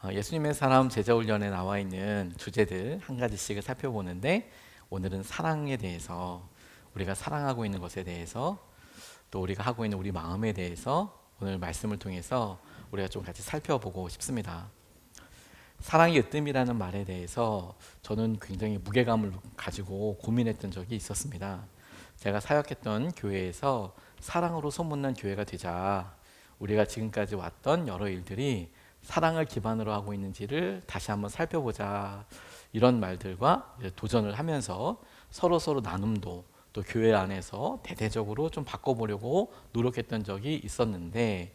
예수님의 사람 제자훈련에 나와 있는 주제들 한 가지씩을 살펴보는데, 오늘은 사랑에 대해서, 우리가 사랑하고 있는 것에 대해서, 또 우리가 하고 있는 우리 마음에 대해서 오늘 말씀을 통해서 우리가 좀 같이 살펴보고 싶습니다. 사랑이 으뜸이라는 말에 대해서 저는 굉장히 무게감을 가지고 고민했던 적이 있었습니다. 제가 사역했던 교회에서 사랑으로 소문난 교회가 되자 우리가 지금까지 왔던 여러 일들이 사랑을 기반으로 하고 있는지를 다시 한번 살펴보자, 이런 말들과 도전을 하면서 서로 나눔도, 또 교회 안에서 대대적으로 좀 바꿔보려고 노력했던 적이 있었는데,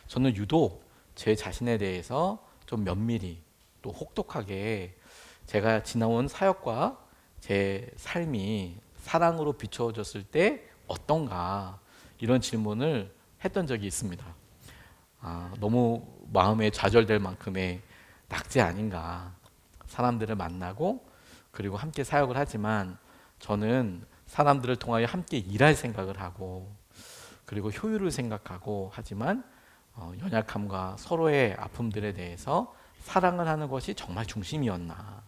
저는 유독 제 자신에 대해서 좀 면밀히 또 혹독하게 제가 지나온 사역과 제 삶이 사랑으로 비춰졌을 때 어떤가, 이런 질문을 했던 적이 있습니다. 너무 마음에 좌절될 만큼의 낙제 아닌가. 사람들을 만나고 그리고 함께 사역을 하지만 저는 사람들을 통하여 함께 일할 생각을 하고 그리고 효율을 생각하고, 하지만 연약함과 서로의 아픔들에 대해서 사랑을 하는 것이 정말 중심이었나.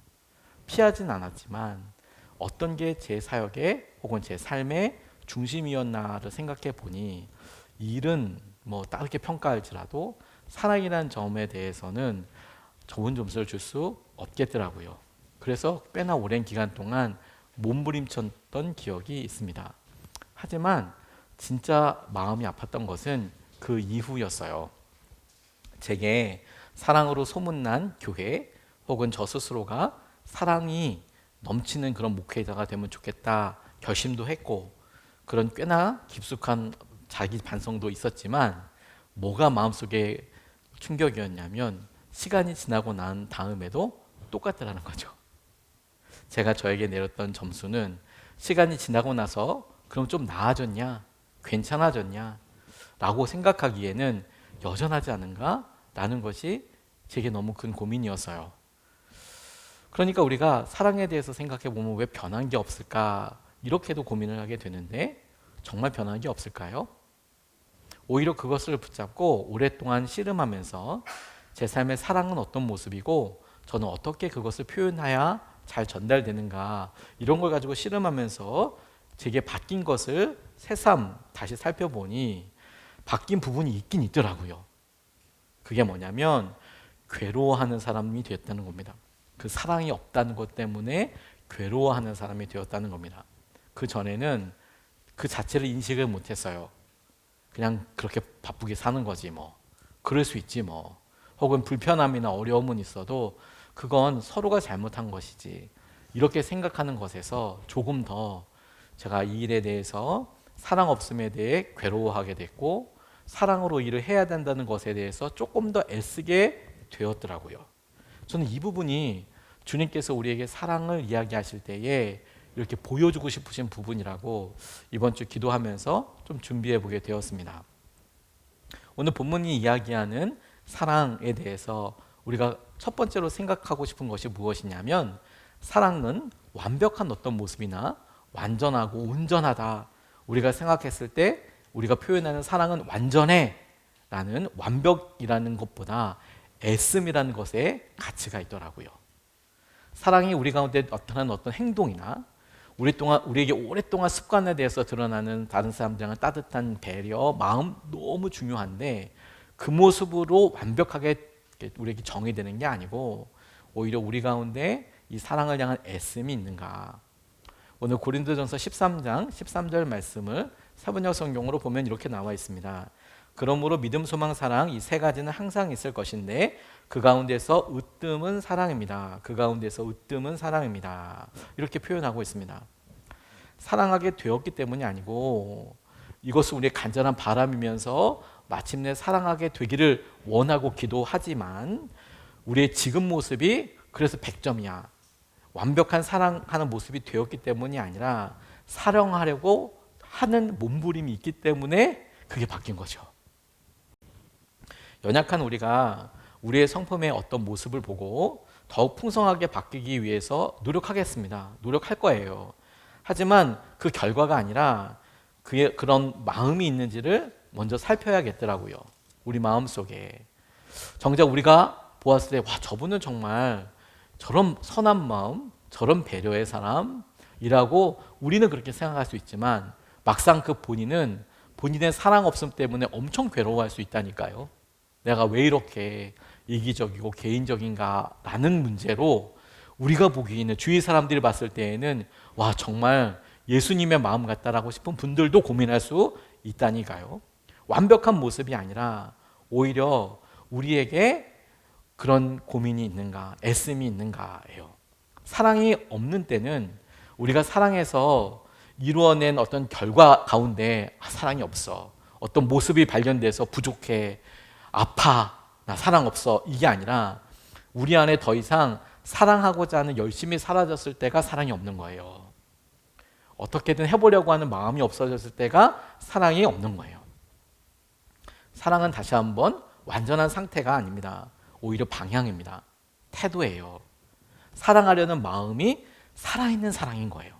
피하진 않았지만 어떤 게 제 사역의 혹은 제 삶의 중심이었나를 생각해 보니, 이 일은 뭐 다르게 평가할지라도 사랑이라는 점에 대해서는 좋은 점수를 줄 수 없겠더라고요. 그래서 꽤나 오랜 기간 동안 몸부림쳤던 기억이 있습니다. 하지만 진짜 마음이 아팠던 것은 그 이후였어요. 제게 사랑으로 소문난 교회 혹은 저 스스로가 사랑이 넘치는 그런 목회자가 되면 좋겠다 결심도 했고, 그런 꽤나 깊숙한 자기 반성도 있었지만, 뭐가 마음속에 충격이었냐면 시간이 지나고 난 다음에도 똑같더라는 거죠. 제가 저에게 내렸던 점수는, 시간이 지나고 나서 그럼 좀 나아졌냐, 괜찮아졌냐 라고 생각하기에는 여전하지 않은가 라는 것이 제게 너무 큰 고민이었어요. 그러니까 우리가 사랑에 대해서 생각해 보면 왜 변한 게 없을까, 이렇게도 고민을 하게 되는데, 정말 변한 게 없을까요? 오히려 그것을 붙잡고 오랫동안 씨름하면서 제 삶의 사랑은 어떤 모습이고 저는 어떻게 그것을 표현해야 잘 전달되는가, 이런 걸 가지고 씨름하면서 제게 바뀐 것을 새삼 다시 살펴보니 바뀐 부분이 있긴 있더라고요. 그게 뭐냐면 괴로워하는 사람이 되었다는 겁니다. 그 사랑이 없다는 것 때문에 괴로워하는 사람이 되었다는 겁니다. 그 전에는 그 자체를 인식을 못했어요. 그냥 그렇게 바쁘게 사는 거지 뭐, 그럴 수 있지 뭐, 혹은 불편함이나 어려움은 있어도 그건 서로가 잘못한 것이지, 이렇게 생각하는 것에서 조금 더 제가 이 일에 대해서 사랑 없음에 대해 괴로워하게 됐고, 사랑으로 일을 해야 된다는 것에 대해서 조금 더 애쓰게 되었더라고요. 저는 이 부분이 주님께서 우리에게 사랑을 이야기하실 때에 이렇게 보여주고 싶으신 부분이라고 이번 주 기도하면서 좀 준비해 보게 되었습니다. 오늘 본문이 이야기하는 사랑에 대해서 우리가 첫 번째로 생각하고 싶은 것이 무엇이냐면, 사랑은 완벽한 어떤 모습이나 완전하고 온전하다, 우리가 생각했을 때 우리가 표현하는 사랑은 완전해 라는 완벽이라는 것보다 애씀이라는 것에 가치가 있더라고요. 사랑이 우리 가운데 나타나는 어떤 행동이나 우리에게 오랫동안 습관에 대해서 드러나는 다른 사람들과 따뜻한 배려, 마음, 너무 중요한데, 그 모습으로 완벽하게 우리에게 정의되는 게 아니고 오히려 우리 가운데 이 사랑을 향한 애씀이 있는가. 오늘 고린도전서 13장 13절 말씀을 사번역 성경으로 보면 이렇게 나와 있습니다. 그러므로 믿음, 소망, 사랑, 이 세 가지는 항상 있을 것인데 그 가운데서 으뜸은 사랑입니다. 그 가운데서 으뜸은 사랑입니다. 이렇게 표현하고 있습니다. 사랑하게 되었기 때문이 아니고, 이것은 우리의 간절한 바람이면서 마침내 사랑하게 되기를 원하고 기도하지만, 우리의 지금 모습이 그래서 100점이야, 완벽한 사랑하는 모습이 되었기 때문이 아니라 사랑하려고 하는 몸부림이 있기 때문에 그게 바뀐 거죠. 연약한 우리가 우리의 성품의 어떤 모습을 보고 더욱 풍성하게 바뀌기 위해서 노력하겠습니다. 노력할 거예요. 하지만 그 결과가 아니라 그의 그런 마음이 있는지를 먼저 살펴야겠더라고요. 우리 마음속에 정작 우리가 보았을 때 와, 저분은 정말 저런 선한 마음, 저런 배려의 사람이라고 우리는 그렇게 생각할 수 있지만 막상 그 본인은 본인의 사랑 없음 때문에 엄청 괴로워할 수 있다니까요. 내가 왜 이렇게 이기적이고 개인적인가라는 문제로 우리가 보기에는 주위 사람들이 봤을 때에는 와, 정말 예수님의 마음 같다라고 싶은 분들도 고민할 수 있다니까요. 완벽한 모습이 아니라 오히려 우리에게 그런 고민이 있는가, 애씀이 있는가예요. 사랑이 없는 때는 우리가 사랑해서 이루어낸 어떤 결과 가운데 사랑이 없어, 어떤 모습이 발견돼서 부족해, 아파, 나 사랑 없어, 이게 아니라 우리 안에 더 이상 사랑하고자 하는 열심히 사라졌을 때가 사랑이 없는 거예요. 어떻게든 해보려고 하는 마음이 없어졌을 때가 사랑이 없는 거예요. 사랑은 다시 한번 완전한 상태가 아닙니다. 오히려 방향입니다. 태도예요. 사랑하려는 마음이 살아있는 사랑인 거예요.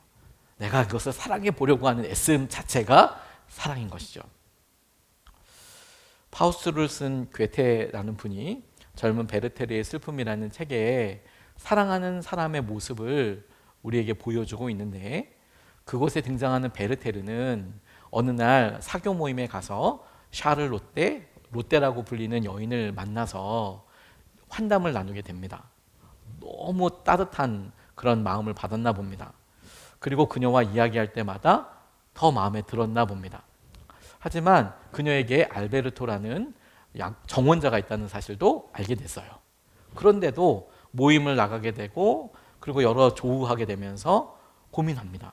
내가 그것을 사랑해 보려고 하는 애씀 자체가 사랑인 것이죠. 파우스트를 쓴 괴테라는 분이 젊은 베르테르의 슬픔이라는 책에 사랑하는 사람의 모습을 우리에게 보여주고 있는데, 그곳에 등장하는 베르테르는 어느 날 사교 모임에 가서 샤를 로떼라고 불리는 여인을 만나서 환담을 나누게 됩니다. 너무 따뜻한 그런 마음을 받았나 봅니다. 그리고 그녀와 이야기할 때마다 더 마음에 들었나 봅니다. 하지만 그녀에게 알베르토라는 정원자가 있다는 사실도 알게 됐어요. 그런데도 모임을 나가게 되고 그리고 여러 조우하게 되면서 고민합니다.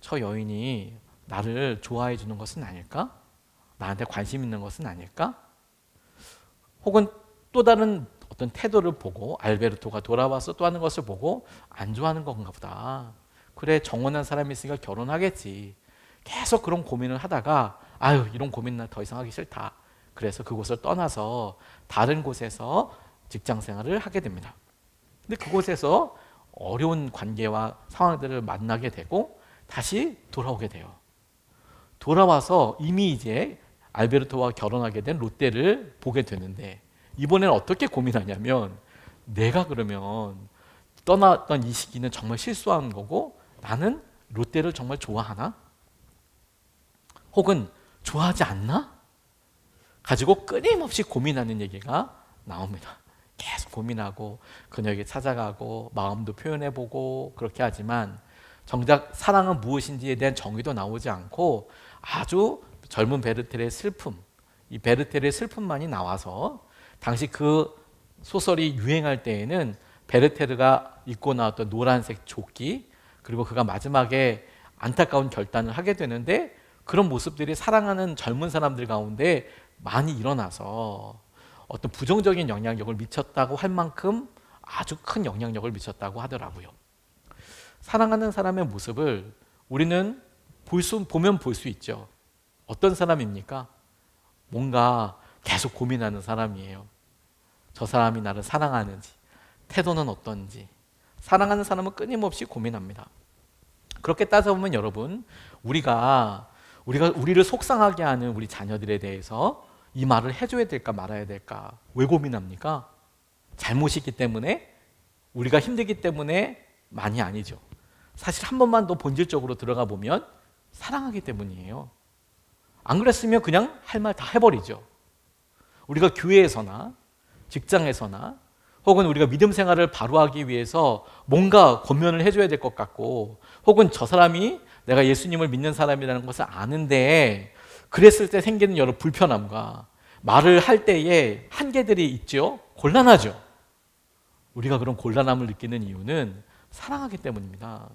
저 여인이 나를 좋아해 주는 것은 아닐까? 나한테 관심 있는 것은 아닐까? 혹은 또 다른 어떤 태도를 보고 알베르토가 돌아와서 또 하는 것을 보고 안 좋아하는 건가 보다. 그래, 정원한 사람이 있으니까 결혼하겠지. 계속 그런 고민을 하다가 아유, 이런 고민 나 더 이상 하기 싫다. 그래서 그곳을 떠나서 다른 곳에서 직장 생활을 하게 됩니다. 근데 그곳에서 어려운 관계와 상황들을 만나게 되고 다시 돌아오게 돼요. 돌아와서 이미 이제 알베르토와 결혼하게 된 롯데를 보게 되는데, 이번에는 어떻게 고민하냐면, 내가 그러면 떠났던 이 시기는 정말 실수한 거고 나는 롯데를 정말 좋아하나? 혹은 좋아하지 않나? 가지고 끊임없이 고민하는 얘기가 나옵니다. 계속 고민하고 그녀에게 찾아가고 마음도 표현해보고 그렇게 하지만 정작 사랑은 무엇인지에 대한 정의도 나오지 않고 아주 젊은 베르테르의 슬픔, 이 베르테르의 슬픔만이 나와서, 당시 그 소설이 유행할 때에는 베르테르가 입고 나왔던 노란색 조끼, 그리고 그가 마지막에 안타까운 결단을 하게 되는데 그런 모습들이 사랑하는 젊은 사람들 가운데 많이 일어나서 어떤 부정적인 영향력을 미쳤다고 할 만큼 아주 큰 영향력을 미쳤다고 하더라고요. 사랑하는 사람의 모습을 우리는 보면 볼 수 있죠. 어떤 사람입니까? 뭔가 계속 고민하는 사람이에요. 저 사람이 나를 사랑하는지, 태도는 어떤지. 사랑하는 사람은 끊임없이 고민합니다. 그렇게 따져보면 여러분, 우리가 우리를 속상하게 하는 우리 자녀들에 대해서 이 말을 해줘야 될까 말아야 될까 왜 고민합니까? 잘못이기 때문에, 우리가 힘들기 때문에 많이 아니죠. 사실 한 번만 더 본질적으로 들어가 보면 사랑하기 때문이에요. 안 그랬으면 그냥 할 말 다 해버리죠. 우리가 교회에서나 직장에서나 혹은 우리가 믿음 생활을 바로 하기 위해서 뭔가 권면을 해줘야 될 것 같고, 혹은 저 사람이 내가 예수님을 믿는 사람이라는 것을 아는데 그랬을 때 생기는 여러 불편함과 말을 할 때의 한계들이 있죠. 곤란하죠. 우리가 그런 곤란함을 느끼는 이유는 사랑하기 때문입니다.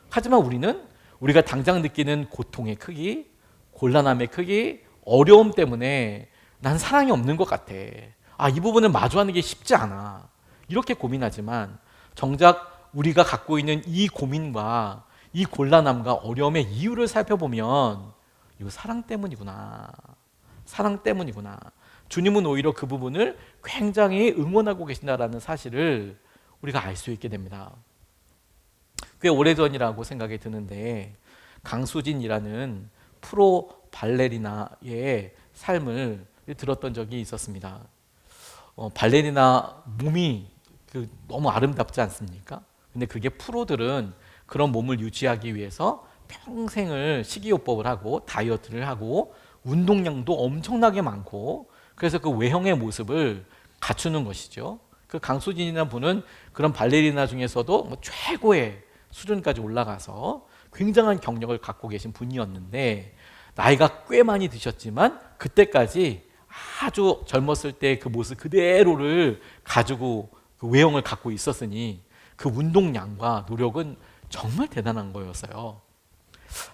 하지만 우리가 당장 느끼는 고통의 크기, 곤란함의 크기, 어려움 때문에 난 사랑이 없는 것 같아. 이 부분을 마주하는 게 쉽지 않아. 이렇게 고민하지만 정작 우리가 갖고 있는 이 고민과 이 곤란함과 어려움의 이유를 살펴보면 이거 사랑 때문이구나. 사랑 때문이구나. 주님은 오히려 그 부분을 굉장히 응원하고 계신다라는 사실을 우리가 알 수 있게 됩니다. 꽤 오래전이라고 생각이 드는데, 강수진이라는 프로 발레리나의 삶을 들었던 적이 있었습니다. 발레리나 몸이 너무 아름답지 않습니까? 근데 그게 프로들은 그런 몸을 유지하기 위해서 평생을 식이요법을 하고 다이어트를 하고 운동량도 엄청나게 많고 그래서 그 외형의 모습을 갖추는 것이죠. 그 강수진이라는 분은 그런 발레리나 중에서도 뭐 최고의 수준까지 올라가서 굉장한 경력을 갖고 계신 분이었는데 나이가 꽤 많이 드셨지만 그때까지 아주 젊었을 때 그 모습 그대로를 가지고 그 외형을 갖고 있었으니 그 운동량과 노력은 정말 대단한 거였어요.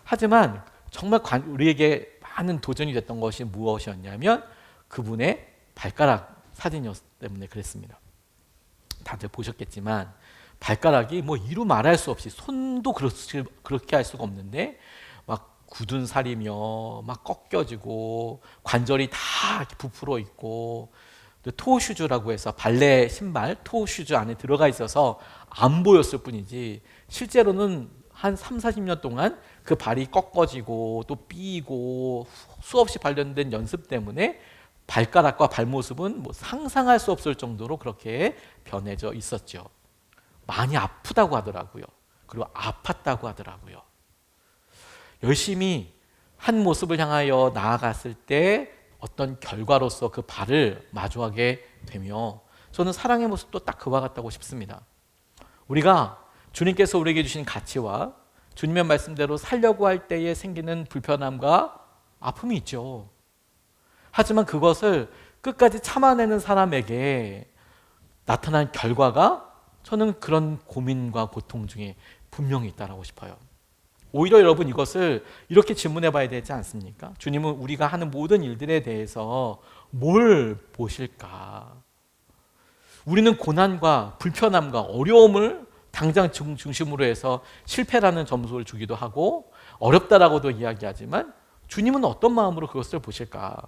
하지만 정말 우리에게 많은 도전이 됐던 것이 무엇이었냐면 그분의 발가락 사진이었기 때문에 그랬습니다. 다들 보셨겠지만 발가락이 뭐 이루 말할 수 없이 손도 그렇게 할 수가 없는데 막 굳은 살이며 막 꺾여지고 관절이 다 부풀어 있고 토슈즈라고 해서 발레 신발 토슈즈 안에 들어가 있어서 안 보였을 뿐이지 실제로는 한 3, 40년 동안 그 발이 꺾어지고 또 삐고 수없이 발견된 연습 때문에 발가락과 발모습은 뭐 상상할 수 없을 정도로 그렇게 변해져 있었죠. 많이 아프다고 하더라고요. 그리고 아팠다고 하더라고요. 열심히 한 모습을 향하여 나아갔을 때 어떤 결과로서 그 발을 마주하게 되며 저는 사랑의 모습도 딱 그와 같다고 싶습니다. 우리가 주님께서 우리에게 주신 가치와 주님의 말씀대로 살려고 할 때에 생기는 불편함과 아픔이 있죠. 하지만 그것을 끝까지 참아내는 사람에게 나타난 결과가 저는 그런 고민과 고통 중에 분명히 있다고 싶어요. 오히려 여러분 이것을 이렇게 질문해 봐야 되지 않습니까? 주님은 우리가 하는 모든 일들에 대해서 뭘 보실까? 우리는 고난과 불편함과 어려움을 당장 중심으로 해서 실패라는 점수를 주기도 하고 어렵다라고도 이야기하지만 주님은 어떤 마음으로 그것을 보실까?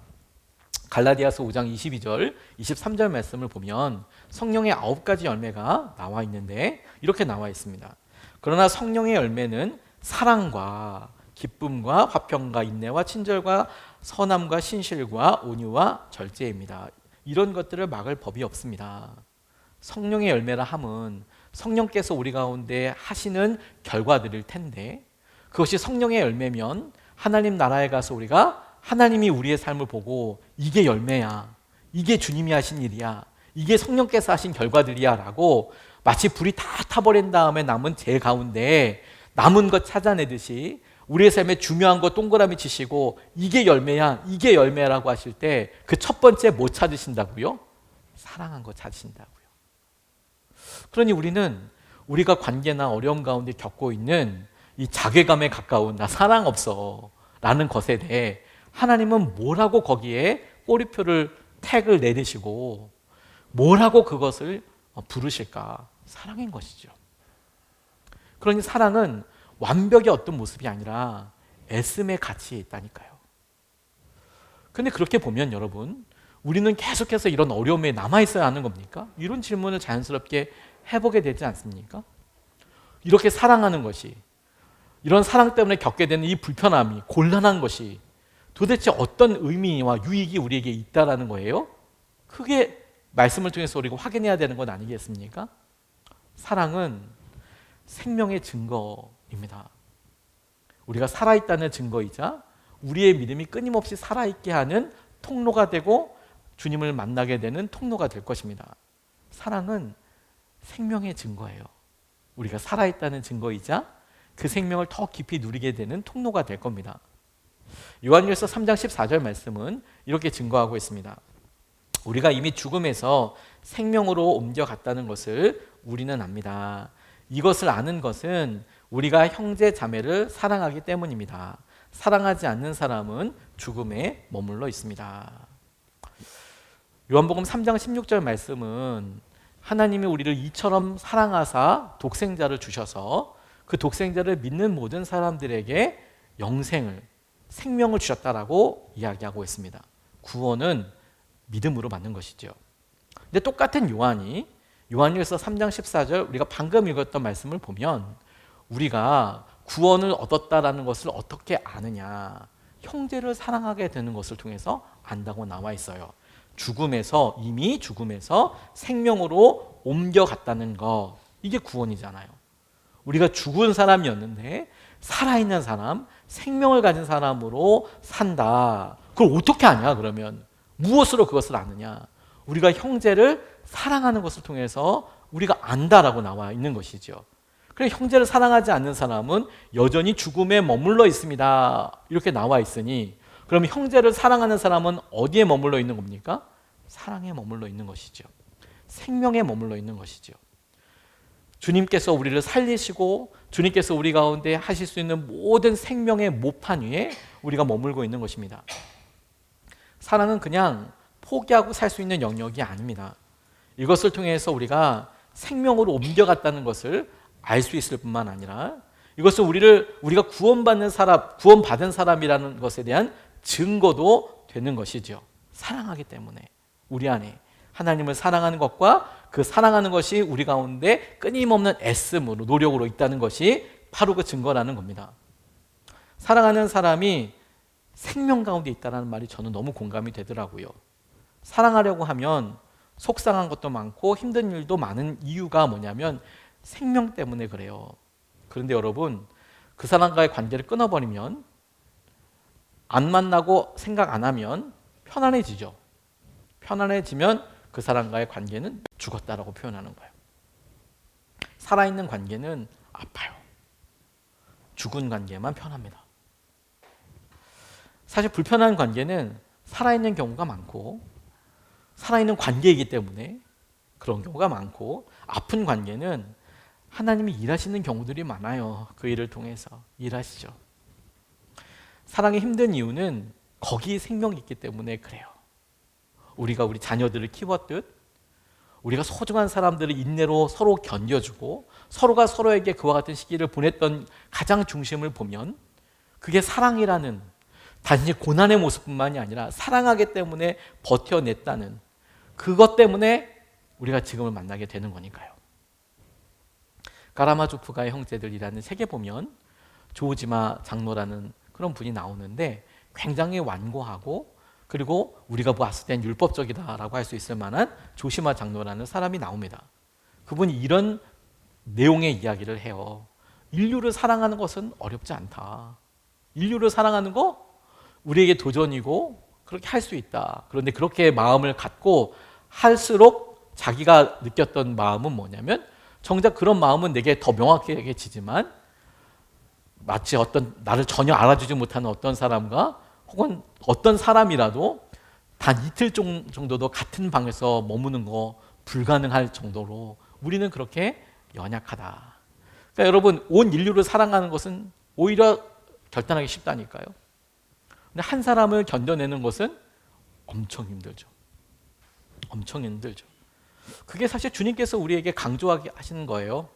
갈라디아서 5장 22절, 23절 말씀을 보면 성령의 9가지 열매가 나와 있는데 이렇게 나와 있습니다. 그러나 성령의 열매는 사랑과 기쁨과 화평과 인내와 친절과 선함과 신실과 온유와 절제입니다. 이런 것들을 막을 법이 없습니다. 성령의 열매라 함은 성령께서 우리 가운데 하시는 결과들일 텐데 그것이 성령의 열매면 하나님 나라에 가서 우리가 하나님이 우리의 삶을 보고 이게 열매야, 이게 주님이 하신 일이야, 이게 성령께서 하신 결과들이야 라고 마치 불이 다 타버린 다음에 남은 재 가운데 남은 것 찾아내듯이 우리의 삶에 중요한 거 동그라미 치시고 이게 열매야, 이게 열매라고 하실 때 그 첫 번째 뭐 찾으신다고요? 사랑한 거 찾으신다고요. 그러니 우리는 우리가 관계나 어려움 가운데 겪고 있는 이 자괴감에 가까운 나 사랑 없어 라는 것에 대해 하나님은 뭐라고 거기에 꼬리표를 택을 내리시고 뭐라고 그것을 부르실까? 사랑인 것이죠. 그러니 사랑은 완벽의 어떤 모습이 아니라 애씀의 가치에 있다니까요. 근데 그렇게 보면 여러분 우리는 계속해서 이런 어려움에 남아있어야 하는 겁니까? 이런 질문을 자연스럽게 해보게 되지 않습니까? 이렇게 사랑하는 것이 이런 사랑 때문에 겪게 되는 이 불편함이 곤란한 것이 도대체 어떤 의미와 유익이 우리에게 있다라는 거예요? 크게 말씀을 통해서 우리가 확인해야 되는 건 아니겠습니까? 사랑은 생명의 증거입니다. 우리가 살아있다는 증거이자 우리의 믿음이 끊임없이 살아있게 하는 통로가 되고 주님을 만나게 되는 통로가 될 것입니다. 사랑은 생명의 증거예요. 우리가 살아있다는 증거이자 그 생명을 더 깊이 누리게 되는 통로가 될 겁니다. 요한일서 3장 14절 말씀은 이렇게 증거하고 있습니다. 우리가 이미 죽음에서 생명으로 옮겨갔다는 것을 우리는 압니다. 이것을 아는 것은 우리가 형제 자매를 사랑하기 때문입니다. 사랑하지 않는 사람은 죽음에 머물러 있습니다. 요한복음 3장 16절 말씀은 하나님이 우리를 이처럼 사랑하사 독생자를 주셔서 그 독생자를 믿는 모든 사람들에게 영생을 생명을 주셨다라고 이야기하고 있습니다. 구원은 믿음으로 받는 것이죠. 근데 똑같은 요한이 요한일서 3장 14절 우리가 방금 읽었던 말씀을 보면 우리가 구원을 얻었다라는 것을 어떻게 아느냐? 형제를 사랑하게 되는 것을 통해서 안다고 나와 있어요. 이미 죽음에서 생명으로 옮겨갔다는 거. 이게 구원이잖아요. 우리가 죽은 사람이었는데 살아있는 사람, 생명을 가진 사람으로 산다. 그걸 어떻게 아냐 그러면? 무엇으로 그것을 아느냐? 우리가 형제를 사랑하는 것을 통해서 우리가 안다라고 나와 있는 것이죠. 그래, 형제를 사랑하지 않는 사람은 여전히 죽음에 머물러 있습니다. 이렇게 나와 있으니 그럼 형제를 사랑하는 사람은 어디에 머물러 있는 겁니까? 사랑에 머물러 있는 것이죠. 생명에 머물러 있는 것이죠. 주님께서 우리를 살리시고 주님께서 우리 가운데 하실 수 있는 모든 생명의 모판 위에 우리가 머물고 있는 것입니다. 사랑은 그냥 포기하고 살 수 있는 영역이 아닙니다. 이것을 통해서 우리가 생명으로 옮겨갔다는 것을 알 수 있을 뿐만 아니라 이것은 우리가 구원받은 사람이라는 것에 대한 증거도 되는 것이죠. 사랑하기 때문에 우리 안에 하나님을 사랑하는 것과 그 사랑하는 것이 우리 가운데 끊임없는 애씀으로 노력으로 있다는 것이 바로 그 증거라는 겁니다. 사랑하는 사람이 생명 가운데 있다는 말이 저는 너무 공감이 되더라고요. 사랑하려고 하면 속상한 것도 많고 힘든 일도 많은 이유가 뭐냐면 생명 때문에 그래요. 그런데 여러분, 그 사람과의 관계를 끊어버리면, 안 만나고 생각 안 하면 편안해지죠. 편안해지면 그 사람과의 관계는 죽었다라고 표현하는 거예요. 살아있는 관계는 아파요. 죽은 관계만 편합니다. 사실 불편한 관계는 살아있는 경우가 많고 살아있는 관계이기 때문에 그런 경우가 많고, 아픈 관계는 하나님이 일하시는 경우들이 많아요. 그 일을 통해서 일하시죠. 사랑이 힘든 이유는 거기에 생명이 있기 때문에 그래요. 우리가 우리 자녀들을 키웠듯 우리가 소중한 사람들을 인내로 서로 견뎌주고 서로가 서로에게 그와 같은 시기를 보냈던 가장 중심을 보면 그게 사랑이라는, 단지 고난의 모습뿐만이 아니라 사랑하기 때문에 버텨냈다는 그것 때문에 우리가 지금을 만나게 되는 거니까요. 까라마조프가의 형제들이라는 책에 보면 조지마 장로라는 그런 분이 나오는데 굉장히 완고하고, 그리고 우리가 봤을 땐 율법적이다라고 할 수 있을 만한 조시마 장로라는 사람이 나옵니다. 그분이 이런 내용의 이야기를 해요. 인류를 사랑하는 것은 어렵지 않다. 인류를 사랑하는 거 우리에게 도전이고 그렇게 할 수 있다. 그런데 그렇게 마음을 갖고 할수록 자기가 느꼈던 마음은 뭐냐면, 정작 그런 마음은 내게 더 명확하게 지지만 마치 어떤 나를 전혀 알아주지 못하는 어떤 사람과 혹은 어떤 사람이라도 단 이틀 정도도 같은 방에서 머무는 거 불가능할 정도로 우리는 그렇게 연약하다. 그러니까 여러분, 온 인류를 사랑하는 것은 오히려 결단하기 쉽다니까요. 근데 한 사람을 견뎌내는 것은 엄청 힘들죠. 엄청 힘들죠. 그게 사실 주님께서 우리에게 강조하게 하시는 거예요.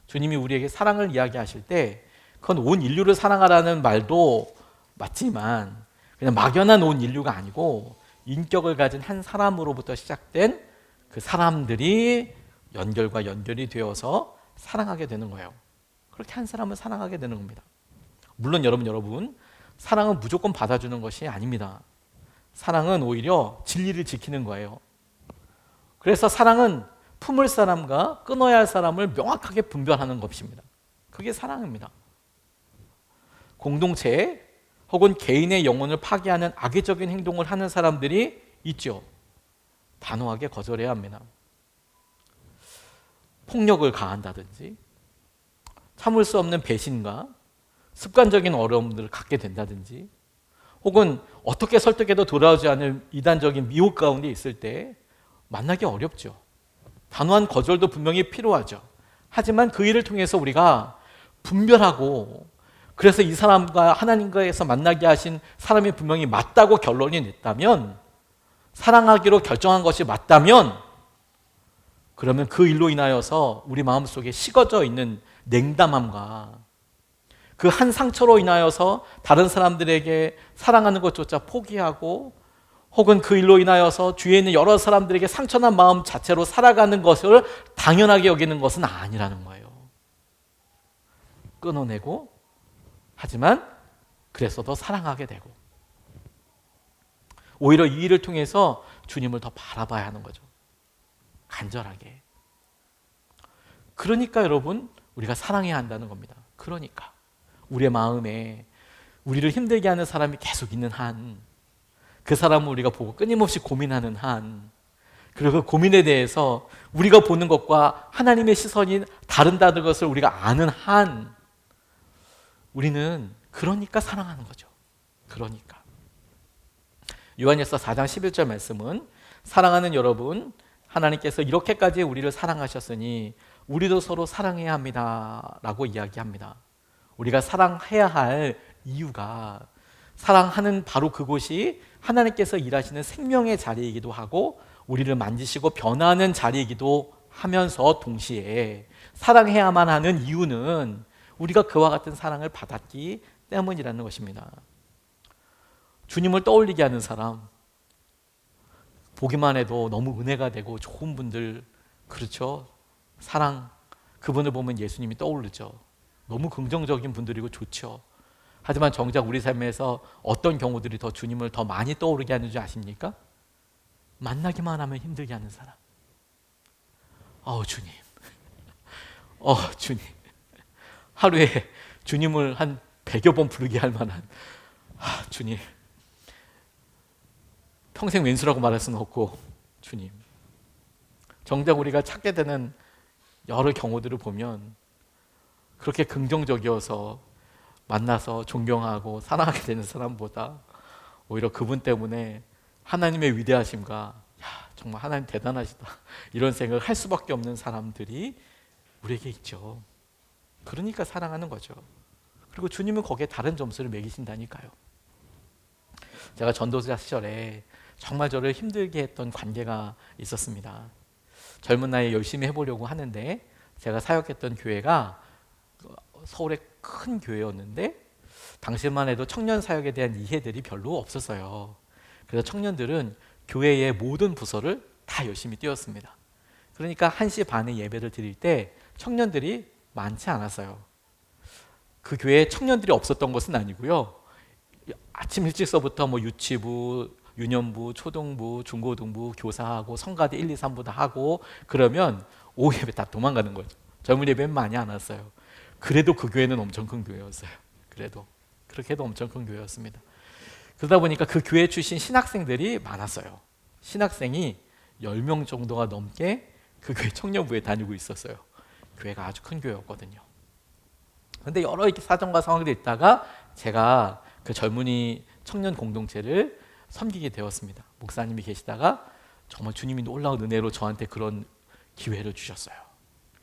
주님이 우리에게 사랑을 이야기하실 때 그건 온 인류를 사랑하라는 말도 맞지만 그냥 막연한 온 인류가 아니고 인격을 가진 한 사람으로부터 시작된 그 사람들이 연결과 연결이 되어서 사랑하게 되는 거예요. 그렇게 한 사람을 사랑하게 되는 겁니다. 물론 여러분, 사랑은 무조건 받아주는 것이 아닙니다. 사랑은 오히려 진리를 지키는 거예요. 그래서 사랑은 품을 사람과 끊어야 할 사람을 명확하게 분별하는 것입니다. 그게 사랑입니다. 공동체 혹은 개인의 영혼을 파괴하는 악의적인 행동을 하는 사람들이 있죠. 단호하게 거절해야 합니다. 폭력을 가한다든지 참을 수 없는 배신과 습관적인 어려움들을 갖게 된다든지, 혹은 어떻게 설득해도 돌아오지 않을 이단적인 미혹 가운데 있을 때 만나기 어렵죠. 단호한 거절도 분명히 필요하죠. 하지만 그 일을 통해서 우리가 분별하고, 그래서 이 사람과 하나님과에서 만나게 하신 사람이 분명히 맞다고 결론이 냈다면, 사랑하기로 결정한 것이 맞다면, 그러면 그 일로 인하여서 우리 마음속에 식어져 있는 냉담함과 그 한 상처로 인하여서 다른 사람들에게 사랑하는 것조차 포기하고, 혹은 그 일로 인하여서 주위에 있는 여러 사람들에게 상처난 마음 자체로 살아가는 것을 당연하게 여기는 것은 아니라는 거예요. 끊어내고, 하지만 그래서 더 사랑하게 되고, 오히려 이 일을 통해서 주님을 더 바라봐야 하는 거죠. 간절하게. 그러니까 여러분, 우리가 사랑해야 한다는 겁니다. 그러니까 우리의 마음에 우리를 힘들게 하는 사람이 계속 있는 한, 그 사람을 우리가 보고 끊임없이 고민하는 한, 그리고 그 고민에 대해서 우리가 보는 것과 하나님의 시선이 다른다는 것을 우리가 아는 한, 우리는 그러니까 사랑하는 거죠. 그러니까 요한일서 4장 11절 말씀은, 사랑하는 여러분, 하나님께서 이렇게까지 우리를 사랑하셨으니 우리도 서로 사랑해야 합니다 라고 이야기합니다. 우리가 사랑해야 할 이유가, 사랑하는 바로 그곳이 하나님께서 일하시는 생명의 자리이기도 하고 우리를 만지시고 변화하는 자리이기도 하면서, 동시에 사랑해야만 하는 이유는 우리가 그와 같은 사랑을 받았기 때문이라는 것입니다. 주님을 떠올리게 하는 사람, 보기만 해도 너무 은혜가 되고 좋은 분들, 그렇죠? 사랑, 그분을 보면 예수님이 떠오르죠. 너무 긍정적인 분들이고 좋죠. 하지만 정작 우리 삶에서 어떤 경우들이 더 주님을 더 많이 떠오르게 하는 줄 아십니까? 만나기만 하면 힘들게 하는 사람. 주님, 주님, 하루에 주님을 한 100여 번 부르게 할 만한, 주님, 평생 왼수라고 말할 수는 없고, 주님. 정작 우리가 찾게 되는 여러 경우들을 보면 그렇게 긍정적이어서 만나서 존경하고 사랑하게 되는 사람보다 오히려 그분 때문에 하나님의 위대하심과, 정말 하나님 대단하시다, 이런 생각을 할 수밖에 없는 사람들이 우리에게 있죠. 그러니까 사랑하는 거죠. 그리고 주님은 거기에 다른 점수를 매기신다니까요. 제가 전도자 시절에 정말 저를 힘들게 했던 관계가 있었습니다. 젊은 나이에 열심히 해보려고 하는데, 제가 사역했던 교회가 서울의 큰 교회였는데 당시만 해도 청년 사역에 대한 이해들이 별로 없었어요. 그래서 청년들은 교회의 모든 부서를 다 열심히 뛰었습니다. 그러니까 1시 반에 예배를 드릴 때 청년들이 많지 않았어요. 그 교회에 청년들이 없었던 것은 아니고요. 아침 일찍서부터 유치부, 유년부, 초등부, 중고등부, 교사하고 성가대 1, 2, 3부 다 하고, 그러면 오후 예배 다 도망가는 거죠. 젊은 예배는 많이 안 왔어요. 그래도 그 교회는 엄청 큰 교회였어요. 그래도 그렇게 해도 엄청 큰 교회였습니다. 그러다 보니까 그 교회 출신 신학생들이 많았어요. 신학생이 10명 정도가 넘게 그 교회 청년부에 다니고 있었어요. 교회가 아주 큰 교회였거든요. 그런데 여러 이렇게 사정과 상황들이 있다가 제가 그 젊은이 청년 공동체를 섬기게 되었습니다. 목사님이 계시다가 정말 주님이 놀라운 은혜로 저한테 그런 기회를 주셨어요.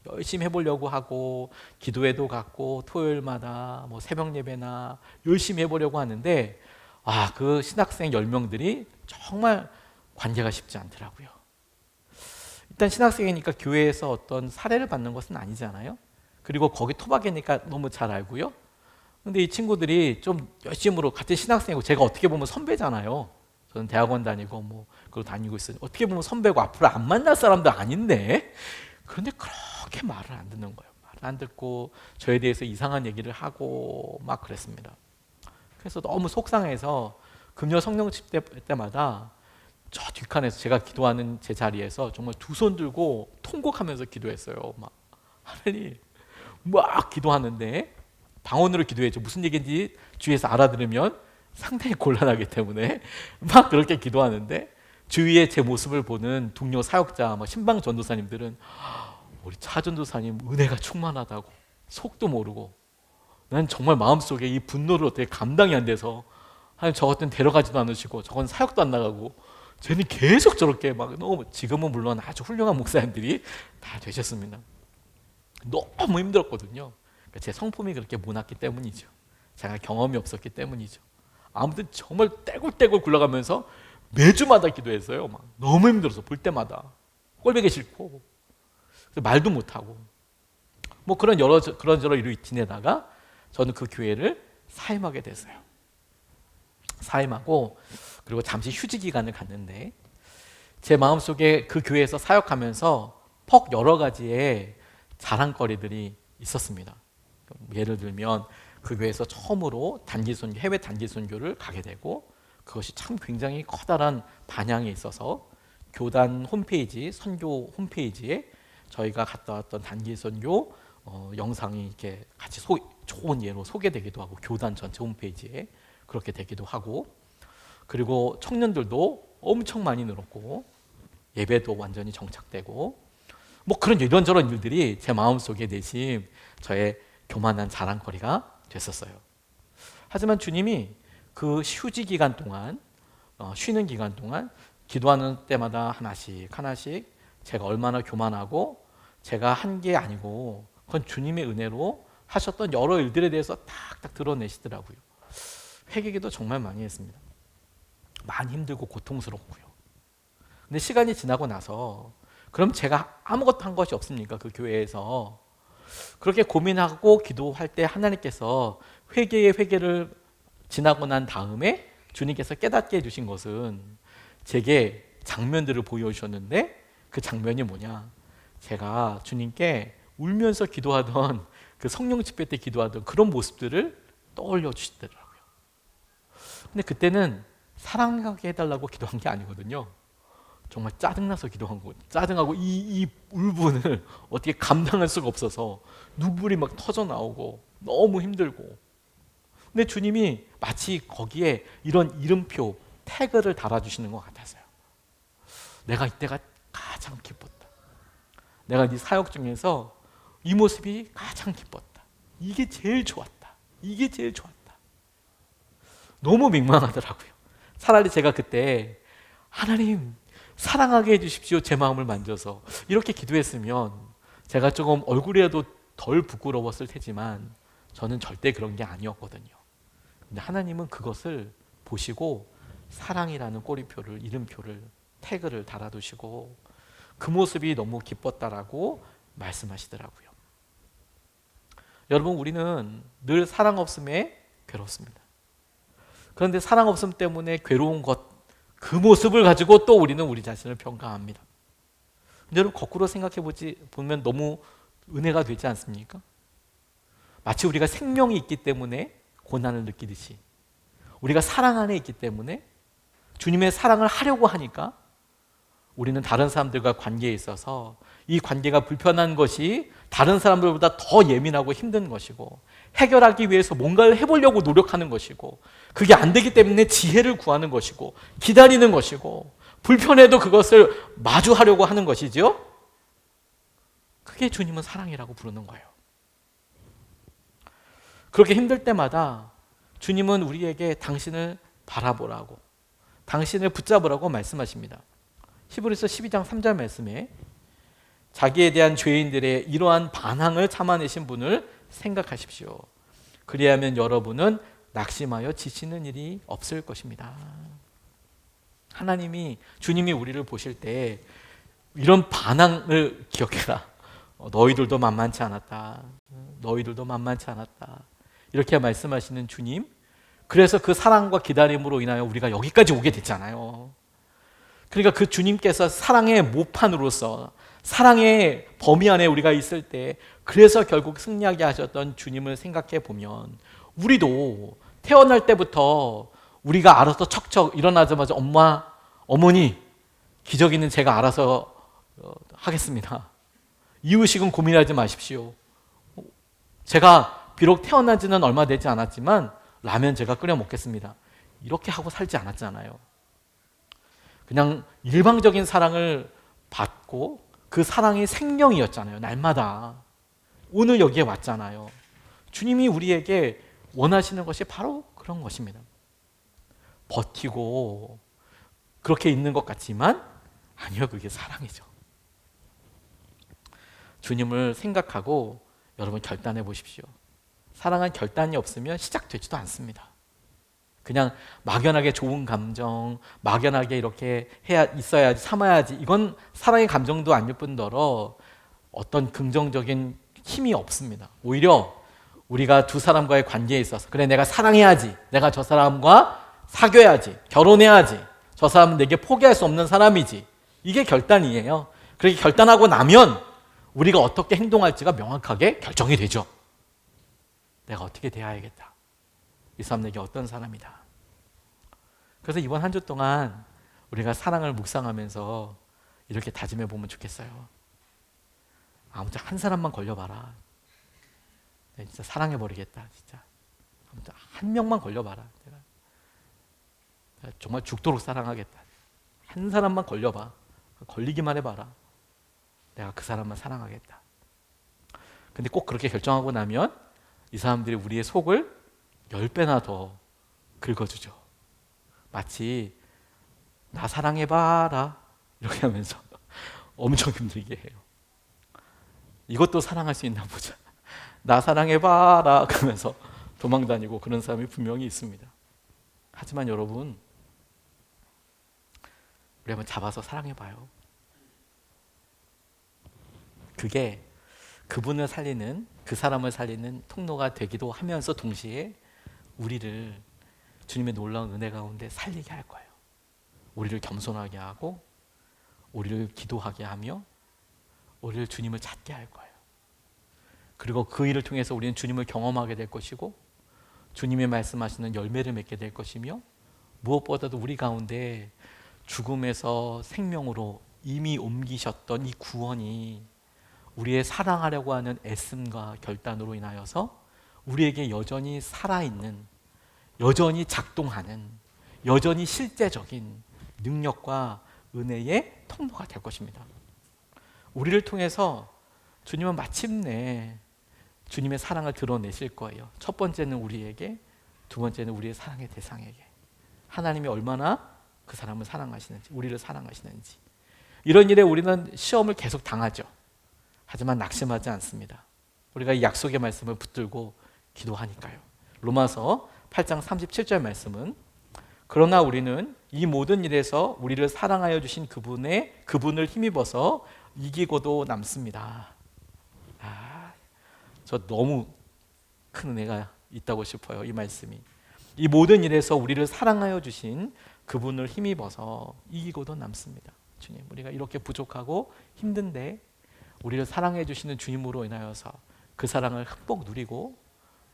열심히 해보려고 하고 기도회도 갔고 토요일마다 새벽 예배나 열심히 해보려고 하는데, 그 신학생 10명들이 정말 관계가 쉽지 않더라고요. 일단 신학생이니까 교회에서 어떤 사례를 받는 것은 아니잖아요. 그리고 거기 토박이니까 너무 잘 알고요. 근데 이 친구들이 좀 열심으로, 같은 신학생이고 제가 어떻게 보면 선배잖아요. 저는 대학원 다니고 그거 다니고 있어요. 어떻게 보면 선배고 앞으로 안 만날 사람도 아닌데, 그런데 그렇게 말을 안 듣는 거예요. 말을 안 듣고 저에 대해서 이상한 얘기를 하고 막 그랬습니다. 그래서 너무 속상해서 금요 성령 집회 때마다 저 뒷칸에서 제가 기도하는 제 자리에서 정말 두 손 들고 통곡하면서 기도했어요. 하나님, 막 기도하는데 방언으로 기도했죠. 무슨 얘기인지 주위에서 알아들으면 상당히 곤란하기 때문에 막 그렇게 기도하는데, 주위에 제 모습을 보는 동료 사역자, 신방 전도사님들은 우리 차 전도사님 은혜가 충만하다고, 속도 모르고, 난 정말 마음속에 이 분노를 어떻게 감당이 안 돼서, 하나님 저 같은 데려가지도 않으시고 저건 사역도 안 나가고, 쟤는 계속 저렇게 너무, 지금은 물론 아주 훌륭한 목사님들이 다 되셨습니다. 너무 힘들었거든요. 제 성품이 그렇게 모났기 때문이죠. 제가 경험이 없었기 때문이죠. 아무튼 정말 떼굴떼굴 굴러가면서 매주마다 기도했어요. 너무 힘들어서 볼 때마다 꼴보기 싫고 말도 못하고 그런저런 일을 지내다가 저는 그 교회를 사임하게 됐어요. 사임하고 그리고 잠시 휴지 기간을 갔는데, 제 마음속에 그 교회에서 사역하면서 퍽 여러 가지의 자랑거리들이 있었습니다. 예를 들면 그 교회에서 처음으로 해외 단기 선교를 가게 되고, 그것이 참 굉장히 커다란 반향이 있어서 교단 홈페이지, 선교 홈페이지에 저희가 갔다 왔던 단기 선교 영상이 이렇게 같이 좋은 예로 소개되기도 하고, 교단 전체 홈페이지에 그렇게 되기도 하고, 그리고 청년들도 엄청 많이 늘었고, 예배도 완전히 정착되고, 뭐 그런 이런저런 일들이 제 마음속에 내심 저의 교만한 자랑거리가 됐었어요. 하지만 주님이 그 휴지 기간 동안, 쉬는 기간 동안 기도하는 때마다 하나씩 제가 얼마나 교만하고 제가 한 게 아니고 그건 주님의 은혜로 하셨던 여러 일들에 대해서 탁탁 드러내시더라고요. 회개기도 정말 많이 했습니다. 많이 힘들고 고통스럽고요. 근데 시간이 지나고 나서 그럼 제가 아무것도 한 것이 없습니까? 그 교회에서. 그렇게 고민하고 기도할 때 하나님께서 회개의 회개를 지나고 난 다음에 주님께서 깨닫게 해주신 것은 제게 장면들을 보여주셨는데, 그 장면이 뭐냐, 제가 주님께 울면서 기도하던 그 성령 집회 때 기도하던 그런 모습들을 떠올려 주시더라고요. 근데 그때는 사랑하게 해달라고 기도한 게 아니거든요. 정말 짜증나서 기도한 거예요. 짜증하고 이 울분을 어떻게 감당할 수가 없어서 눈물이 막 터져 나오고 너무 힘들고. 근데 주님이 마치 거기에 이런 이름표, 태그를 달아주시는 것 같아서요. 내가 이때가 가장 기뻤다. 내가 네 사역 중에서 이 모습이 가장 기뻤다. 이게 제일 좋았다. 이게 제일 좋았다. 너무 민망하더라고요. 차라리 제가 그때 하나님 사랑하게 해주십시오, 제 마음을 만져서, 이렇게 기도했으면 제가 조금 얼굴이라도 덜 부끄러웠을 테지만 저는 절대 그런 게 아니었거든요. 근데 하나님은 그것을 보시고 사랑이라는 꼬리표를, 이름표를, 태그를 달아두시고 그 모습이 너무 기뻤다라고 말씀하시더라고요. 여러분, 우리는 늘 사랑 없음에 괴롭습니다. 그런데 사랑 없음 때문에 괴로운 것, 그 모습을 가지고 또 우리는 우리 자신을 평가합니다. 근데 여러분, 거꾸로 생각해 보면 너무 은혜가 되지 않습니까? 마치 우리가 생명이 있기 때문에 고난을 느끼듯이, 우리가 사랑 안에 있기 때문에 주님의 사랑을 하려고 하니까 우리는 다른 사람들과 관계에 있어서 이 관계가 불편한 것이 다른 사람들보다 더 예민하고 힘든 것이고, 해결하기 위해서 뭔가를 해보려고 노력하는 것이고, 그게 안 되기 때문에 지혜를 구하는 것이고, 기다리는 것이고, 불편해도 그것을 마주하려고 하는 것이죠. 그게 주님은 사랑이라고 부르는 거예요. 그렇게 힘들 때마다 주님은 우리에게 당신을 바라보라고, 당신을 붙잡으라고 말씀하십니다. 히브리서 12장 3절 말씀에 자기에 대한 죄인들의 이러한 반항을 참아내신 분을 생각하십시오. 그리하면 여러분은 낙심하여 지치는 일이 없을 것입니다. 하나님이, 주님이 우리를 보실 때 이런 반항을 기억해라. 너희들도 만만치 않았다. 너희들도 만만치 않았다. 이렇게 말씀하시는 주님, 그래서 그 사랑과 기다림으로 인하여 우리가 여기까지 오게 됐잖아요. 그러니까 그 주님께서 사랑의 모판으로서 사랑의 범위 안에 우리가 있을 때, 그래서 결국 승리하게 하셨던 주님을 생각해 보면 우리도 태어날 때부터 우리가 알아서 척척 일어나자마자 엄마, 어머니, 기저귀는 제가 알아서 하겠습니다. 이유식은 고민하지 마십시오. 제가 비록 태어난 지는 얼마 되지 않았지만 라면 제가 끓여 먹겠습니다. 이렇게 하고 살지 않았잖아요. 그냥 일방적인 사랑을 받고 그 사랑이 생명이었잖아요. 날마다. 오늘 여기에 왔잖아요. 주님이 우리에게 원하시는 것이 바로 그런 것입니다. 버티고 그렇게 있는 것 같지만 아니요, 그게 사랑이죠. 주님을 생각하고 여러분 결단해 보십시오. 사랑은 결단이 없으면 시작되지도 않습니다. 그냥 막연하게 좋은 감정, 막연하게 이렇게 있어야지, 참아야지, 이건 사랑의 감정도 아닐 뿐더러 어떤 긍정적인 힘이 없습니다. 오히려 우리가 두 사람과의 관계에 있어서, 그래 내가 사랑해야지, 내가 저 사람과 사귀어야지, 결혼해야지, 저 사람은 내게 포기할 수 없는 사람이지, 이게 결단이에요. 그렇게 결단하고 나면 우리가 어떻게 행동할지가 명확하게 결정이 되죠. 내가 어떻게 대해야겠다, 이 사람 내게 어떤 사람이다. 그래서 이번 한 주 동안 우리가 사랑을 묵상하면서 이렇게 다짐해 보면 좋겠어요. 아무튼 한 사람만 걸려봐라. 내가 진짜 사랑해 버리겠다. 진짜 아무튼 한 명만 걸려봐라. 내가 정말 죽도록 사랑하겠다. 한 사람만 걸려봐. 걸리기만 해봐라. 내가 그 사람만 사랑하겠다. 근데 꼭 그렇게 결정하고 나면 이 사람들이 우리의 속을 10배나 더 긁어주죠. 마치 나 사랑해봐라 이렇게 하면서 엄청 힘들게 해요. 이것도 사랑할 수 있나 보자. 나 사랑해봐라 그러면서 도망다니고 그런 사람이 분명히 있습니다. 하지만 여러분, 우리 한번 잡아서 사랑해봐요. 그게 그분을 살리는, 그 사람을 살리는 통로가 되기도 하면서 동시에 우리를 주님의 놀라운 은혜 가운데 살리게 할 거예요. 우리를 겸손하게 하고 우리를 기도하게 하며 우리를 주님을 찾게 할 거예요. 그리고 그 일을 통해서 우리는 주님을 경험하게 될 것이고 주님이 말씀하시는 열매를 맺게 될 것이며 무엇보다도 우리 가운데 죽음에서 생명으로 이미 옮기셨던 이 구원이 우리의 사랑하려고 하는 애씀과 결단으로 인하여서 우리에게 여전히 살아있는, 여전히 작동하는, 여전히 실제적인 능력과 은혜의 통로가 될 것입니다. 우리를 통해서 주님은 마침내 주님의 사랑을 드러내실 거예요. 첫 번째는 우리에게, 두 번째는 우리의 사랑의 대상에게. 하나님이 얼마나 그 사람을 사랑하시는지, 우리를 사랑하시는지. 이런 일에 우리는 시험을 계속 당하죠. 하지만 낙심하지 않습니다. 우리가 이 약속의 말씀을 붙들고 기도하니까요. 로마서 8장 37절 말씀은 그러나 우리는 이 모든 일에서 우리를 사랑하여 주신 그분을 힘입어서 이기고도 남습니다. 저 너무 큰 은혜가 있다고 싶어요. 이 말씀이. 이 모든 일에서 우리를 사랑하여 주신 그분을 힘입어서 이기고도 남습니다. 주님, 우리가 이렇게 부족하고 힘든데 우리를 사랑해 주시는 주님으로 인하여서 그 사랑을 흠뻑 누리고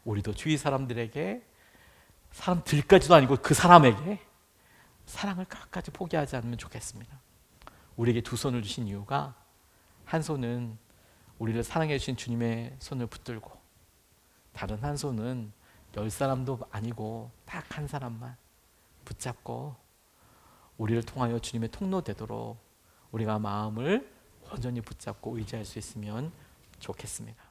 우리도 주위 사람들에게, 사람들까지도 아니고 그 사람에게 사랑을 끝까지 포기하지 않으면 좋겠습니다. 우리에게 두 손을 주신 이유가 한 손은 우리를 사랑해 주신 주님의 손을 붙들고 다른 한 손은 10사람도 아니고 딱 한 사람만 붙잡고 우리를 통하여 주님의 통로 되도록 우리가 마음을 온전히 붙잡고 의지할 수 있으면 좋겠습니다.